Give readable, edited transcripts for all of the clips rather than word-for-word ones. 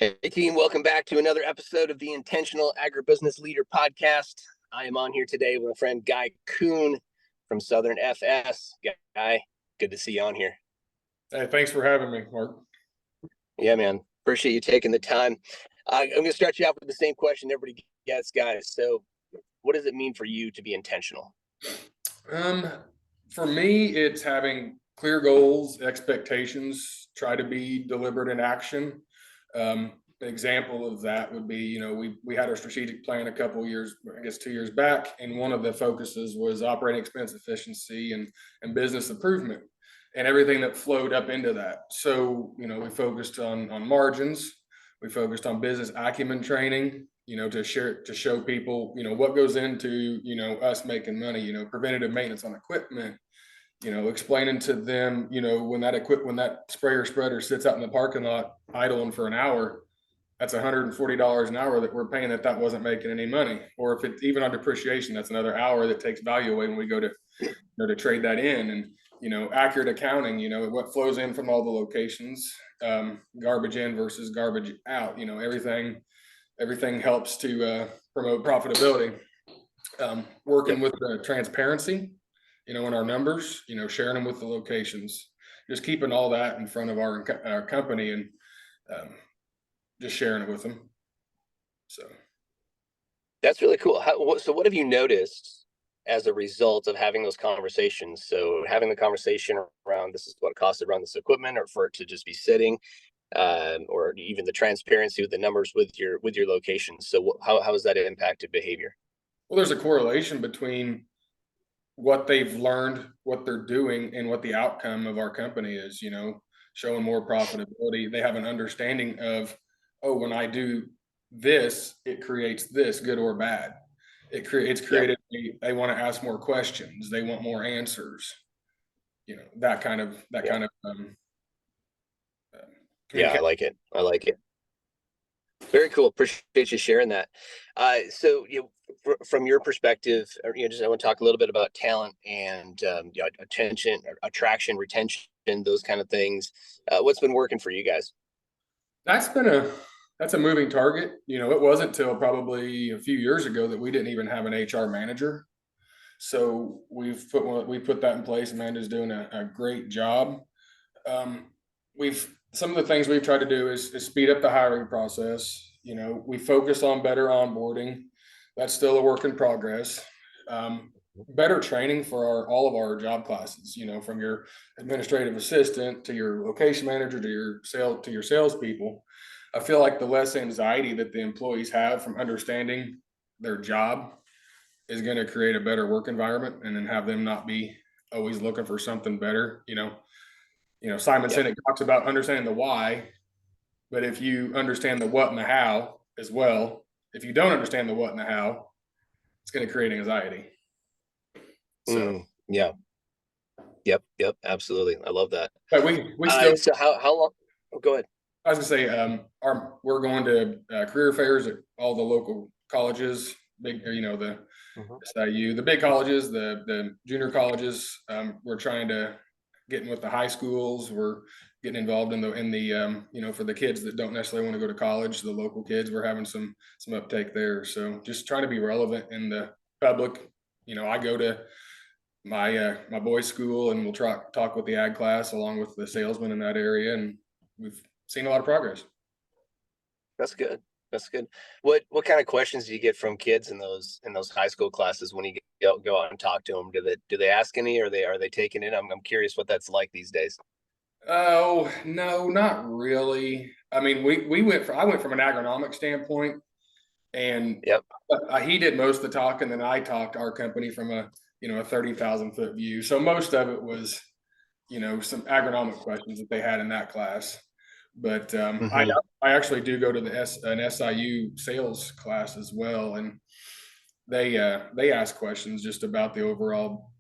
Hey, team, welcome back to another episode of the Intentional Agribusiness Leader podcast. I am on here today with my friend Guy Kuhn from Southern FS. Guy, good to see you on here. Hey, thanks for having me, Mark. Yeah, man. Appreciate you taking the time. I'm going to start you out with the same question everybody gets, guys. So, what does it mean for you to be intentional? For me, it's having clear goals, expectations, try to be deliberate in action. An example of that would be, we had our strategic plan a couple years, I guess 2 years back, and one of the focuses was operating expense efficiency and business improvement and everything that flowed up into that. So, we focused on margins, we focused on business acumen training, to show people, what goes into, us making money, preventative maintenance on equipment, explaining to them, when that sprayer spreader sits out in the parking lot idling for an hour, that's $140 an hour that we're paying that wasn't making any money. Or if it's even on depreciation, that's another hour that takes value away when we go to, to trade that in. And, accurate accounting, what flows in from all the locations, garbage in versus garbage out, everything helps to promote profitability. Working with the transparency, in our numbers, sharing them with the locations, just keeping all that in front of our company and just sharing it with them. So that's really cool. So what have you noticed as a result of having those conversations? So having the conversation around this is what it costs to run this equipment, or for it to just be sitting, or even the transparency with the numbers with your locations. So how has that impacted behavior? Well, there's a correlation between what they've learned, what they're doing, and what the outcome of our company is, showing more profitability. They have an understanding of, oh, when I do this, it creates this, good or bad. It's created, they want to ask more questions. They want more answers, that kind of yeah, I like it. Very cool. Appreciate you sharing that. So, from your perspective, or, I want to talk a little bit about talent and attention, attraction, retention, those kind of things. What's been working for you guys? That's a moving target. It wasn't till probably a few years ago that we didn't even have an HR manager. So we put that in place. Amanda's doing a great job. Some of the things we've tried to do is speed up the hiring process. We focus on better onboarding. That's still a work in progress. Better training for all of our job classes. From your administrative assistant to your location manager to your salespeople. I feel like the less anxiety that the employees have from understanding their job is going to create a better work environment, and then have them not be always looking for something better. Simon Sinek talks about understanding the why, but if you understand the what and the how as well, if you don't understand the what and the how, it's going to create anxiety. So yeah. Yep, absolutely. I love that. But we still. So how long? Oh, go ahead. I was gonna say, we're going to career fairs at all the local colleges, big, the SIU, the big colleges, the junior colleges. We're trying to get in with the high schools. We're getting involved in the for the kids that don't necessarily want to go to college, the local kids. We're having some uptake there. So just trying to be relevant in the public. I go to my boys' school, and we'll talk with the ag class along with the salesmen in that area, and we've seen a lot of progress. That's good. What kind of questions do you get from kids in those high school classes when you go out and talk to them? Do they ask any, or are they taking it? I'm curious what that's like these days. Oh no, not really. I mean, I went from an agronomic standpoint, and he did most of the talking, and then I talked our company from a 30,000 foot view. So most of it was some agronomic questions that they had in that class. But I actually do go to an SIU sales class as well, and they ask questions just about the overall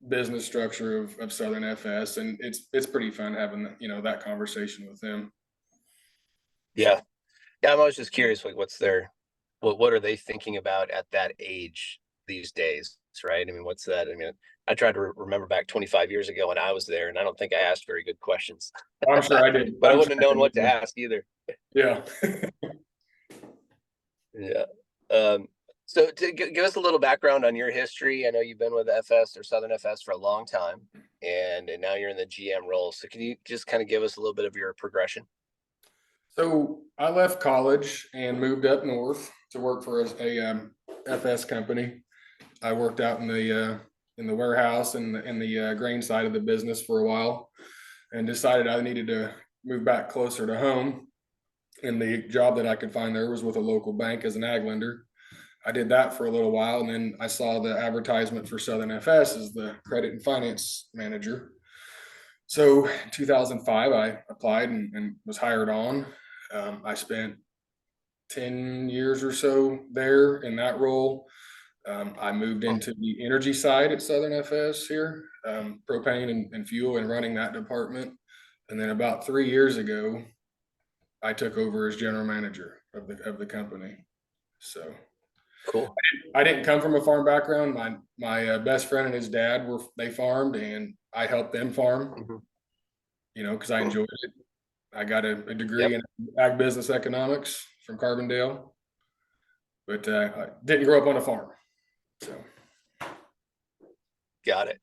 business structure of Southern FS, and it's pretty fun having that conversation with them. Yeah, I'm always just curious, like what are they thinking about at that age these days, right? I mean, what's that? I mean, I tried to remember back 25 years ago when I was there, and I don't think I asked very good questions, I'm sure I did. but I I'm sure wouldn't have I known what to did. ask either. Yeah. Yeah. Um, so to give us a little background on your history, I know you've been with FS or Southern FS for a long time, and now you're in the GM role. So can you just kind of give us a little bit of your progression? So I left college and moved up north to work for a FS company. I worked out in the warehouse and the grain side of the business for a while, and decided I needed to move back closer to home. And the job that I could find there was with a local bank as an ag lender. I did that for a little while, and then I saw the advertisement for Southern FS as the credit and finance manager. So in 2005, I applied and was hired on. I spent 10 years or so there in that role. I moved Hmm. into the energy side at Southern FS here, propane and fuel, and running that department. And then about 3 years ago, I took over as general manager of the company. So Cool. I didn't come from a farm background. My best friend and his dad they farmed, and I helped them farm. Hmm. Because I enjoyed it. I got a degree Yep. in Agribusiness Economics from Carbondale, but I didn't grow up on a farm. So Got it.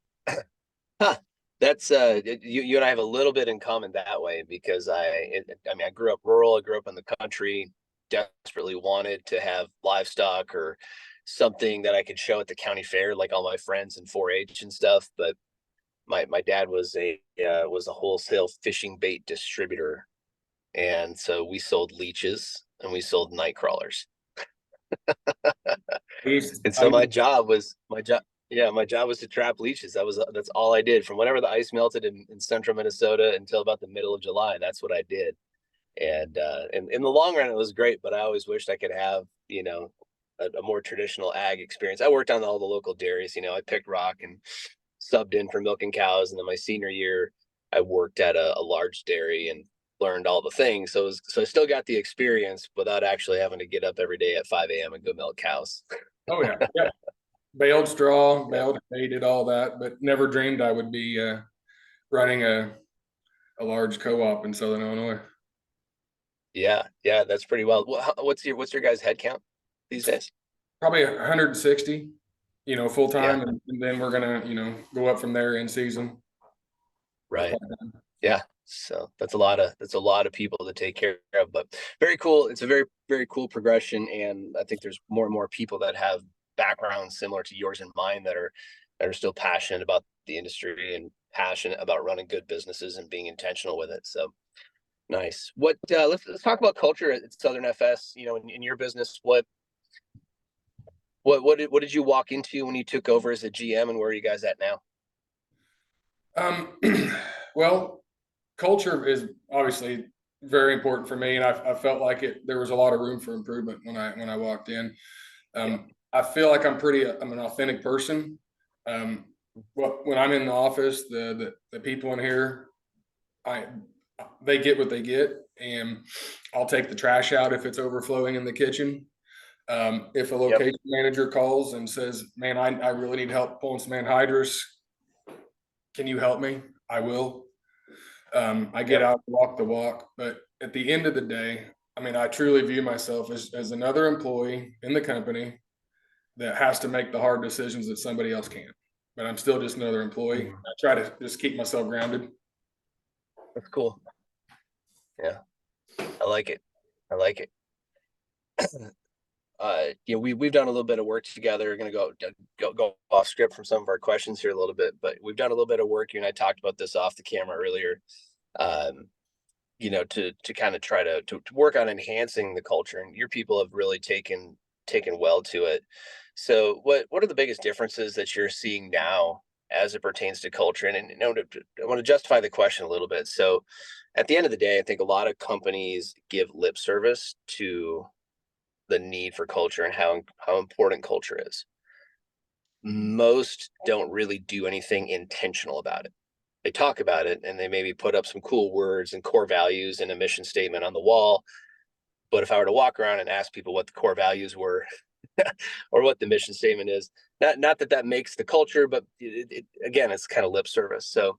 Huh. That's you and I have a little bit in common that way because I mean I grew up rural, I grew up in the country, desperately wanted to have livestock or something that I could show at the county fair like all my friends in 4-H and stuff, but my dad was a wholesale fishing bait distributor, and so we sold leeches and we sold night crawlers. And I so used my job was to trap leeches. That's all I did from whenever the ice melted in central Minnesota until about the middle of July. That's what I did. And in the long run, it was great. But I always wished I could have a more traditional ag experience. I worked on all the local dairies. I picked rock and subbed in for milking cows. And then my senior year, I worked at a large dairy and learned all the things. So I still got the experience without actually having to get up every day at 5 a.m. and go milk cows. oh yeah, yeah, baled straw, Yeah. baled hay, did all that, but never dreamed I would be running a large co-op in Southern Illinois. Yeah, yeah, that's pretty well. What's your guys' head count these days? Probably 160, full Yeah, time, and then we're gonna, go up from there in season. Or right. part-time. Yeah. So that's a lot of people to take care of, but very cool. It's a very, very cool progression. And I think there's more and more people that have backgrounds similar to yours and mine that are still passionate about the industry and passionate about running good businesses and being intentional with it. So nice. Let's talk about culture at Southern FS. In your business, what did you walk into when you took over as a GM, and where are you guys at now? Um, well, culture is obviously very important for me, and I felt like there was a lot of room for improvement when I walked in. Yeah. I feel like I'm an authentic person. Um, when I'm in the office, the people in here, I they get what they get, and I'll take the trash out if it's overflowing in the kitchen. If a Yep. location manager calls and says, "Man, I really need help pulling some anhydrous. Can you help me?" I will. I get Yep. out, walk the walk, but at the end of the day, I mean, I truly view myself as another employee in the company that has to make the hard decisions that somebody else can't. But I'm still just another employee. Mhm. I try to just keep myself grounded. That's cool. Yeah, I like it. I like it. We've done a little bit of work together. We're gonna go off script from some of our questions here a little bit, but we've done a little bit of work. You and I talked about this off the camera earlier. Um, to kind of try to work on enhancing the culture, and your people have really taken well to it. So what are the biggest differences that you're seeing now as it pertains to culture? And I want to justify the question a little bit. So at the end of the day, I think a lot of companies give lip service to the need for culture and how important culture is. Most don't really do anything intentional about it. They talk about it and they maybe put up some cool words and core values and a mission statement on the wall. But if I were to walk around and ask people what the core values were, or what the mission statement is. Not that that makes the culture, but again, it's kind of lip service. So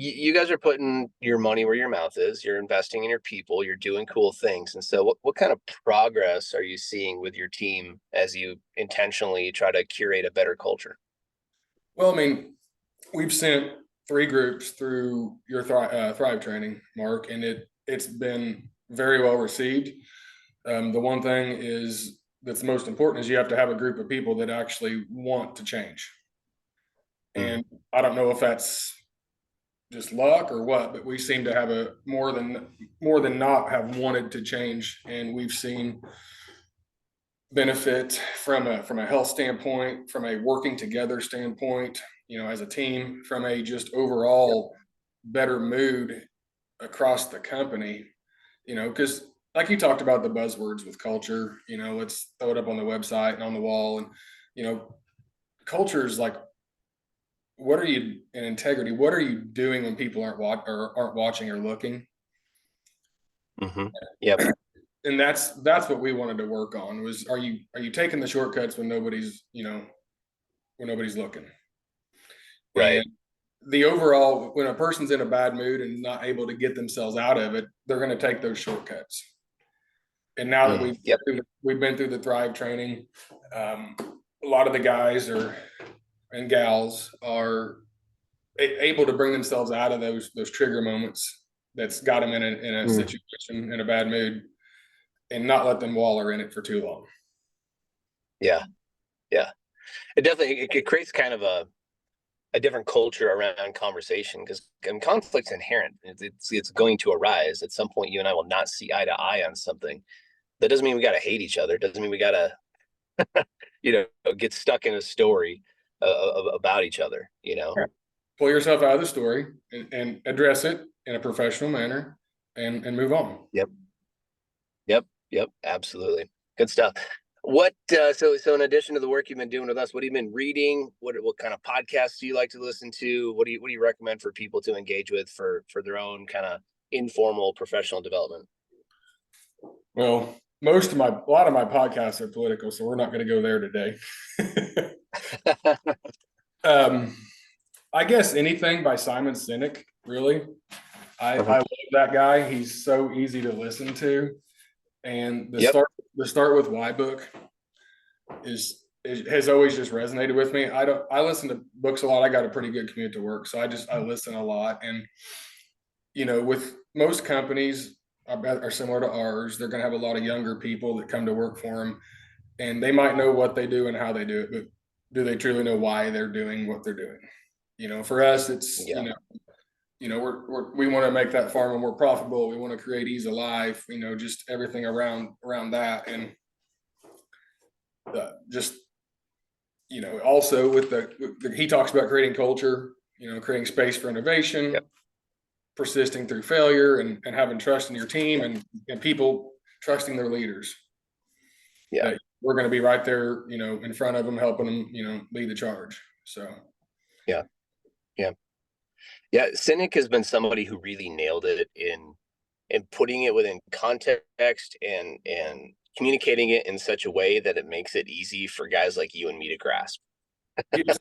you guys are putting your money where your mouth is. You're investing in your people. You're doing cool things. And so what kind of progress are you seeing with your team as you intentionally try to curate a better culture? Well, I mean, we've sent 3 groups through your Thrive training, Mark, and it's been very well received. The one thing is that's most important is you have to have a group of people that actually want to change. Mm, And I don't know if that's just luck or what, but we seem to have a more than not have wanted to change, and we've seen benefit from a health standpoint, from a working together standpoint, as a team, from a just yep. overall better mood across the company, because like you talked about the buzzwords with culture, let's throw it up on the website and on the wall. And, you know, culture is like, what are you in integrity? What are you doing when people aren't watching or looking? Mm-hmm. Yep. And that's what we wanted to work on was, are you taking the shortcuts when nobody's looking? And Right. the overall, when a person's in a bad mood and not able to get themselves out of it, they're going to take those shortcuts. And now that Yep. we've been through the Thrive training, a lot of the guys and gals are able to bring themselves out of those trigger moments that's got them in a Mm, situation in a bad mood, and not let them waller in it for too long. yeah. Yeah. It definitely it creates kind of a different culture around conversation because conflict's inherent. It's going to arise at some point. You and I will not see eye to eye on something. That doesn't mean we got to hate each other. It doesn't mean we got to get stuck in a story about each other. Pull yourself out of the story and address it in a professional manner, and move on. Yep. Yep. Yep. Absolutely. Good stuff. So in addition to the work you've been doing with us, what have you been reading? What kind of podcasts do you like to listen to? What do you recommend for people to engage with for their own kind of informal professional development? Well, a lot of my podcasts are political, so we're not going to go there today. um, I guess anything by Simon Sinek, really. I Uh-huh. love that guy. He's so easy to listen to, and the Yep. start with why book has always just resonated with me. I listen to books a lot. I got a pretty good commute to work, so I listen a lot. And with most companies, I bet, are similar to ours. They're going to have a lot of younger people that come to work for them, and they might know what they do and how they do it, but do they truly know why they're doing what they're doing? For us, it's Yeah. we want to make that farm more profitable. We want to create ease of life. Just everything around that, and just also with he talks about creating culture. Creating space for innovation, Yep. persisting through failure, and having trust in your team, and people trusting their leaders. Yeah. That we're going to be right there, in front of them, helping them, lead the charge. So, Yeah. Yeah. Yeah. Cynic has been somebody who really nailed it in putting it within context and communicating it in such a way that it makes it easy for guys like you and me to grasp. yes,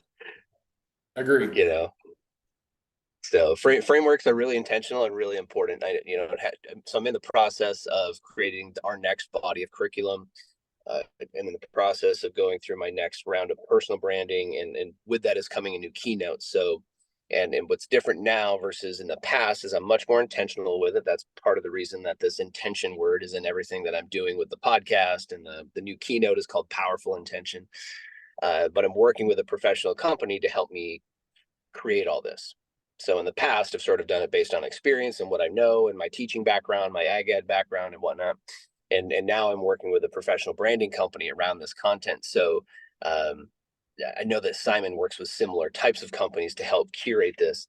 agreed. You know, so frameworks are really intentional and really important. So I'm in the process of creating our next body of curriculum, and in the process of going through my next round of personal branding, and with that is coming a new keynote. So, and what's different now versus in the past is I'm much more intentional with it. That's part of the reason that this intention word is in everything that I'm doing with the podcast, and the new keynote is called Powerful Intention. But I'm working with a professional company to help me create all this. So in the past, I've sort of done it based on experience and what I know and my teaching background, my ag ed background and whatnot. And now I'm working with a professional branding company around this content. So um, I know that Simon works with similar types of companies to help curate this.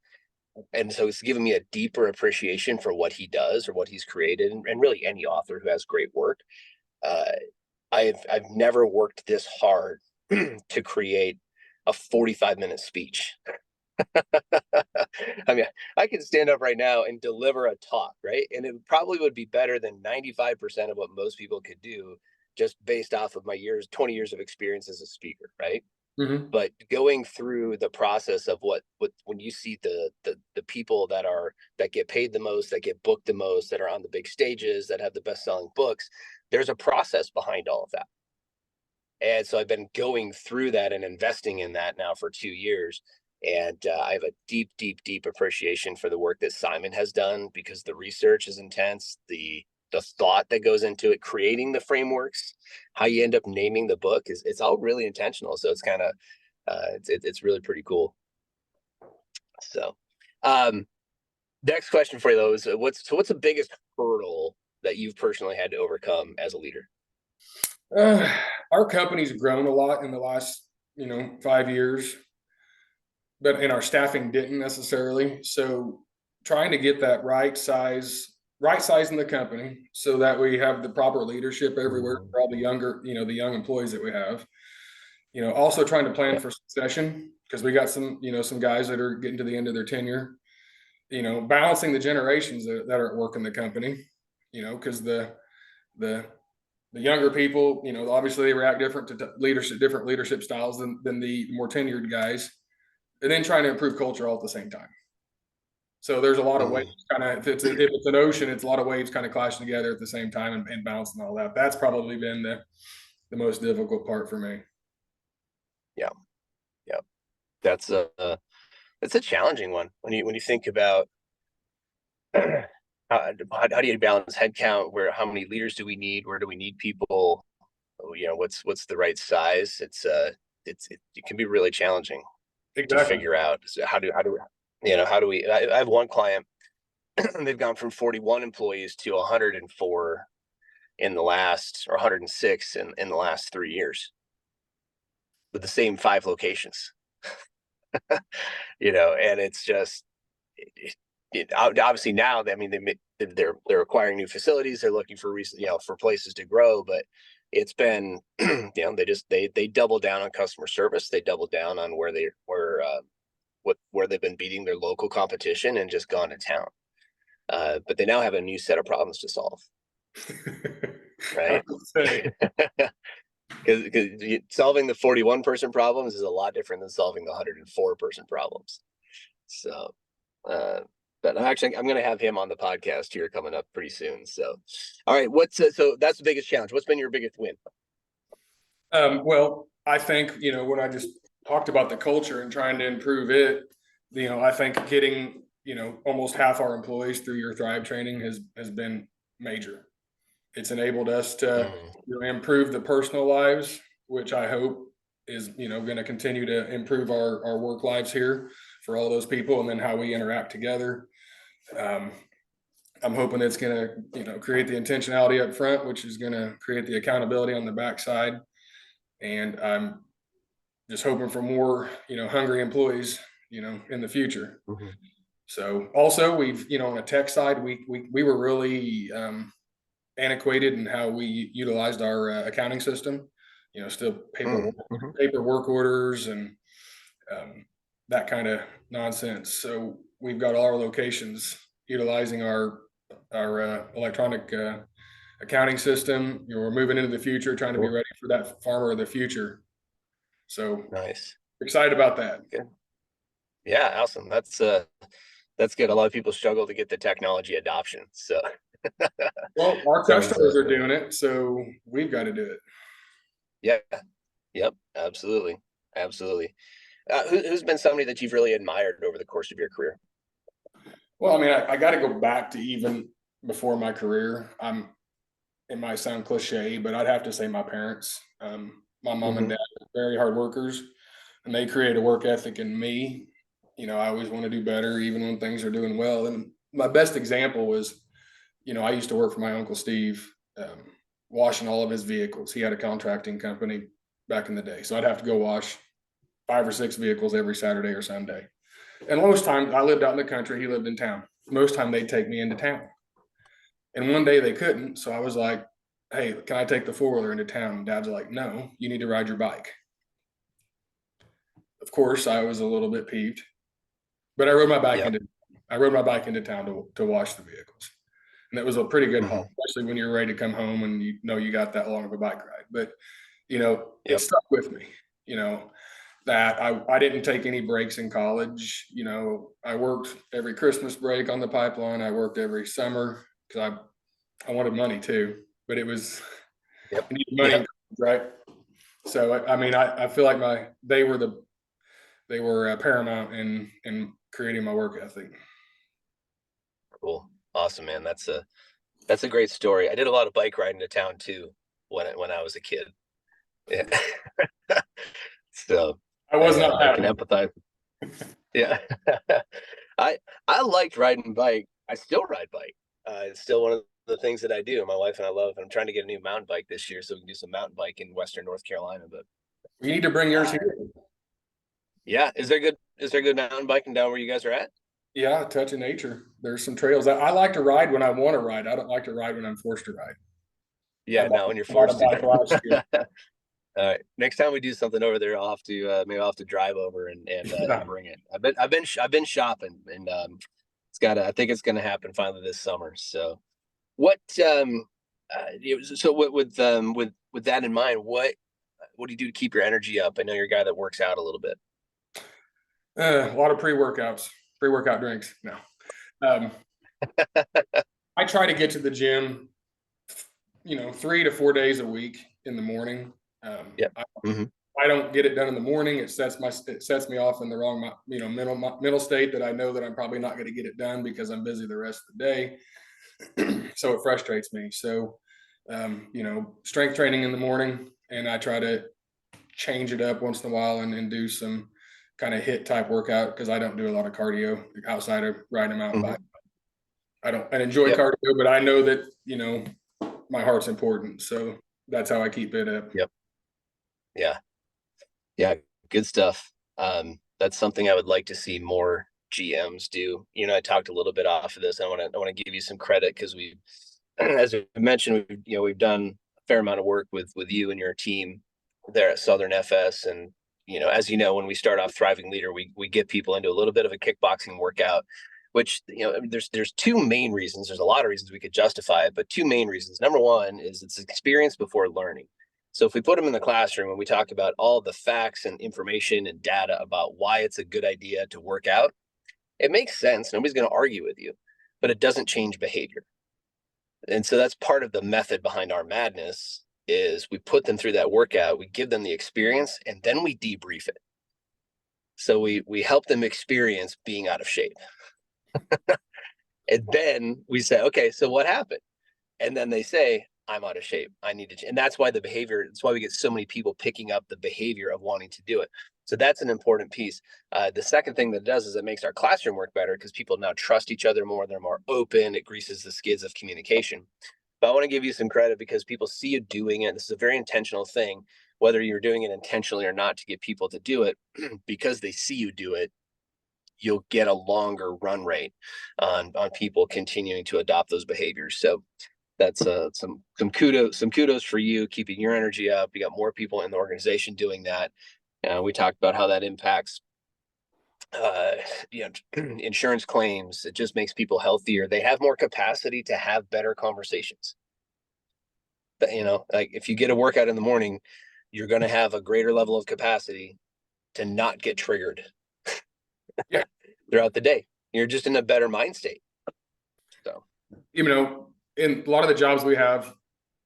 And so it's given me a deeper appreciation for what he does or what he's created, and really any author who has great work. Uh, I've never worked this hard to create a 45-minute speech. I mean, I could stand up right now and deliver a talk, right? And it probably would be better than 95% of what most people could do. just based off of my 20 years of experience as a speaker, right? Mhm. But going through the process of what when you see the people that get paid the most, that get booked the most, that are on the big stages, that have the best selling books, there's a process behind all of that. And so I've been going through that and investing in that now for 2 years. And I have a deep, deep, deep appreciation for the work that Simon has done, because the research is intense. The thought that goes into it, creating the frameworks, how you end up naming the book, it's all really intentional. So it's kind of it's really pretty cool. So um, next question for you though is what's the biggest hurdle that you've personally had to overcome as a leader? Uh, our company's grown a lot in the last, 5 years, but and our staffing didn't necessarily. So trying to get that right size in the company so that we have the proper leadership everywhere Mhm. for all the younger, the young employees that we have. Also trying to plan Yeah. for succession because we got some guys that are getting to the end of their tenure. Balancing the generations that are at work in the company. Because the the younger people, obviously they react different to different leadership styles than the more tenured guys, and then trying to improve culture all at the same time. So there's a lot of waves Mhm. kind of, if it's an ocean, it's a lot of waves kind of clashing together at the same time and balancing all that. That's probably been the most difficult part for me. Yeah. Yeah. That's a it's a challenging one when you think about how do you balance headcount? How many leaders do we need? Where do we need people? What's the right size? It can be really challenging to Exactly. figure out. So how do we? I have one client. They've gone from 41 employees to 104 in the last, or 106 in the last 3 years, with the same 5 locations. And it's just obviously now, I mean, they're acquiring new facilities. They're looking for for places to grow, but it's been, they double down on customer service. They double down on where they've been beating their local competition and just gone to town. But they now have a new set of problems to solve, I right? would say Because solving the 41 person problems is a lot different than solving the 104 person problems. So, uh, but I'm going to have him on the podcast here coming up pretty soon. So, all right, so that's the biggest challenge. What's been your biggest win? Well, I think, when I just talked about the culture and trying to improve it, I think getting, almost half our employees through your Thrive training has been major. It's enabled us to Mm, improve the personal lives, which I hope is, going to continue to improve our work lives here for all those people and then how we interact together. Um, I'm hoping it's going to, create the intentionality up front, which is going to create the accountability on the backside. And I'm just hoping for more, hungry employees, in the future. mhm, So also we've, on a tech side, we were really antiquated in how we utilized our accounting system. Still mhm. paper work orders and that kind of nonsense. So we've got all our locations utilizing our electronic accounting system. We're moving into the future, trying to be Cool. ready for that farmer of the future. So Nice. excited about that. Good. Yeah, awesome. That's good. A lot of people struggle to get the technology adoption. So Well, our sounds customers are doing it, so we've got to do it. yeah, yep, absolutely. Absolutely. Who's been somebody that you've really admired over the course of your career? Well, I mean, I got to go back to even before my career. It might sound cliche, but I'd have to say my parents. My mom and Hmm. dad are very hard workers, and they create a work ethic in me. I always want to do better, even when things are doing well. And my best example was, I used to work for my uncle Steve, washing all of his vehicles. He had a contracting company back in the day, so I'd have to go wash 5 or 6 vehicles every Saturday or Sunday. And most times I lived out in the country, he lived in town. Most time they'd take me into town. And one day they couldn't. So I was like, hey, can I take the four-wheeler into town? And Dad's like, no, you need to ride your bike. Of course, I was a little bit peeved, but I rode my bike Yep. into town to wash the vehicles. And it was a pretty good Hmm. haul, especially when you're ready to come home and you know you got that long of a bike ride. But it Yep. stuck with me. That I didn't take any breaks in college. I worked every Christmas break on the pipeline. I worked every summer because I wanted money too, but it was Yep. I needed money, Yep. right? So I mean, I feel like they were paramount in creating my work ethic. Cool. Awesome, man. That's a great story. I did a lot of bike riding to town too when I was a kid. Yeah. So I was not I can happy. empathize. Yeah. I I liked riding bike. I still ride bike. It's still one of the things that I do. My wife and I love. And I'm trying to get a new mountain bike this year so we can do some mountain bike in Western North Carolina. But You need to bring yours uh, here. yeah, is there good mountain biking down where you guys are at? Yeah, touch of nature. There's some trails. I like to ride when I want to ride. I don't like to ride when I'm forced to ride. I Yeah, bought, no, when you're I bought a forced to. bike last year. All right. Next time we do something over there, I'll have to maybe I'll have to drive over and Yeah. bring it. I've been shopping and I think it's gonna happen finally this summer. So what so with that in mind, what do you do to keep your energy up? I know you're a guy that works out a little bit. A lot of pre-workout drinks. No. Um, I try to get to the gym, 3 to 4 days a week in the morning. Yep. Hmm. I don't get it done in the morning. It sets me off in the wrong, mental state that I know that I'm probably not going to get it done because I'm busy the rest of the day. So it frustrates me. So, strength training in the morning, and I try to change it up once in a while and do some kind of hit type workout because I don't do a lot of cardio outside of riding a mountain Hmm. bike. I enjoy Yep. cardio, but I know that, my heart's important. So that's how I keep it up. Yep. Yeah. Yeah. Good stuff. That's something I would like to see more GMs do. I talked a little bit off of this. I want to give you some credit because as I mentioned, we've done a fair amount of work with you and your team there at Southern FS. And, as you know, when we start off Thriving Leader, we get people into a little bit of a kickboxing workout, which, there's two main reasons. There's a lot of reasons we could justify it, but two main reasons. Number one is it's experience before learning. So if we put them in the classroom and we talk about all the facts and information and data about why it's a good idea to work out, it makes sense. Nobody's going to argue with you, but it doesn't change behavior. And so that's part of the method behind our madness is we put them through that workout, we give them the experience, and then we debrief it. So we help them experience being out of shape. And then we say, okay, so what happened? And then they say, I'm out of shape. I need to, and that's why that's why we get so many people picking up the behavior of wanting to do it. So that's an important piece. The second thing that it does is it makes our classroom work better because people now trust each other more. They're more open. It greases the skids of communication. But I want to give you some credit because people see you doing it. This is a very intentional thing, whether you're doing it intentionally or not to get people to do it, because they see you do it, you'll get a longer run rate on people continuing to adopt those behaviors. So that's some kudos for you keeping your energy up. You got more people in the organization doing that. We talked about how that impacts uh, insurance claims. It just makes people healthier. They have more capacity to have better conversations. But, like if you get a workout in the morning, you're going to have a greater level of capacity to not get triggered Yeah. throughout the day. You're just in a better mind state. So, In a lot of the jobs we have,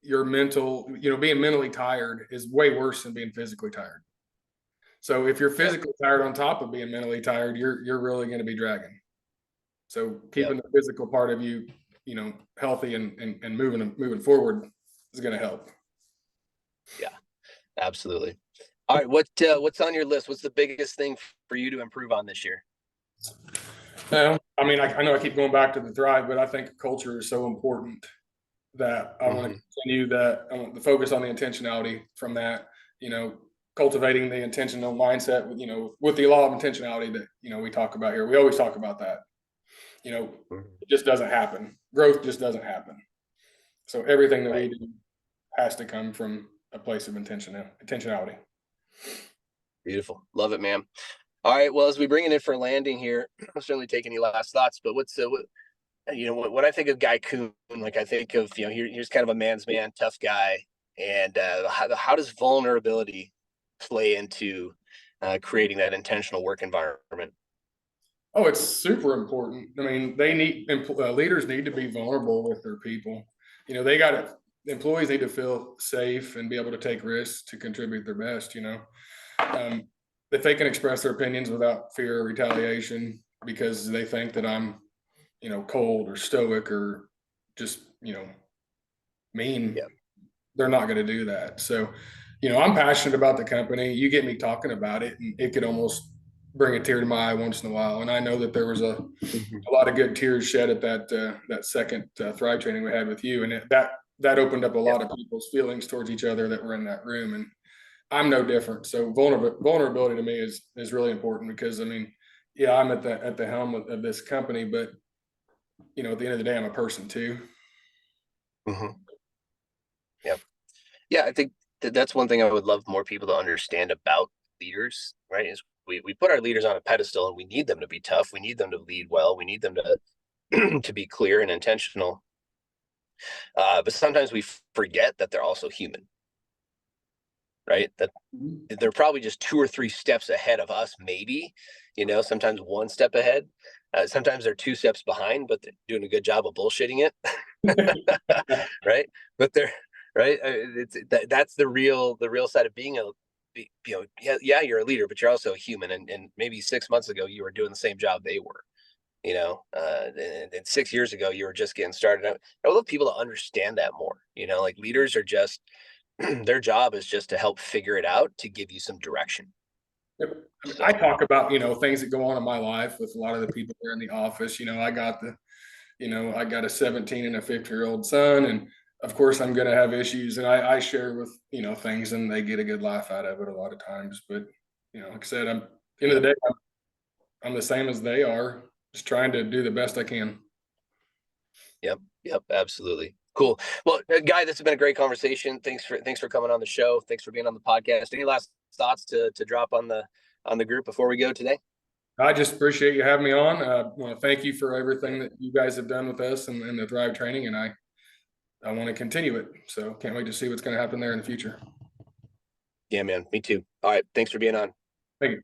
being mentally tired is way worse than being physically tired. So if you're yep, physically tired on top of being mentally tired, you're really going to be dragging. So yep, keeping the physical part of you, healthy and moving forward is going to help. yeah, absolutely. All right, what's on your list? What's the biggest thing for you to improve on this year? I mean, I know I keep going back to the Thrive, but I think culture is so important that I want to Hmm. continue that. I want to focus on the intentionality from that, cultivating the intentional mindset with the law of intentionality that, we talk about here. We always talk about that, it just doesn't happen. Growth just doesn't happen. So everything that Right. we do has to come from a place of intentionality. Beautiful. Love it, man. All right. Well, as we bring it in for landing here, I'm certainly taking any last thoughts, but when I think of Guy Kuhn, like I think of, here's kind of a man's man, tough guy. And how does vulnerability play into creating that intentional work environment? Oh, it's super important. I mean, leaders need to be vulnerable with their people. They got to employees need to feel safe and be able to take risks to contribute their best. Um, if they can express their opinions without fear of retaliation because they think that I'm, cold or stoic or just, mean, Yeah. they're not going to do that. So, I'm passionate about the company. You get me talking about it, and it could almost bring a tear to my eye once in a while. And I know that there was Mhm. a lot of good tears shed at that second Thrive training we had with you, and that opened up a Yeah. lot of people's feelings towards each other that were in that room. And I'm no different. So vulnerability to me is really important because I mean, yeah, I'm at the helm of this company, but at the end of the day, I'm a person too. Mhm. Yeah. Yeah. I think that's one thing I would love more people to understand about leaders, right? Is we put our leaders on a pedestal and we need them to be tough. We need them to lead well. We need them to to be clear and intentional. But sometimes we forget that they're also human, right? That Mhm. they're probably just 2 or 3 steps ahead of us, maybe, sometimes one step ahead. Sometimes they're 2 steps behind, but they're doing a good job of bullshitting it. Right. But they're right. That's the real side of being yeah, you're a leader, but you're also a human. And maybe 6 months ago, you were doing the same job they were, and 6 years ago, you were just getting started. I would love people to understand that more, like leaders are just, their job is just to help figure it out, to give you some direction. Yep. I mean, I So, talk about things that go on in my life with a lot of the people there in the office. I got a 17 and a 50-year-old son, and of course I'm going to have issues, and I share with things, and they get a good laugh out of it a lot of times. But like I said, I'm at the end of yep, the day, I'm the same as they are, just trying to do the best I can. yep, yep, absolutely. Cool. Well, Guy, this has been a great conversation. Thanks for coming on the show. Thanks for being on the podcast. Any last thoughts to drop on the group before we go today? I just appreciate you having me on. I want to thank you for everything that you guys have done with us and the Thrive training, and I want to continue it. So can't wait to see what's going to happen there in the future. Yeah, man. Me too. All right. Thanks for being on. Thank you.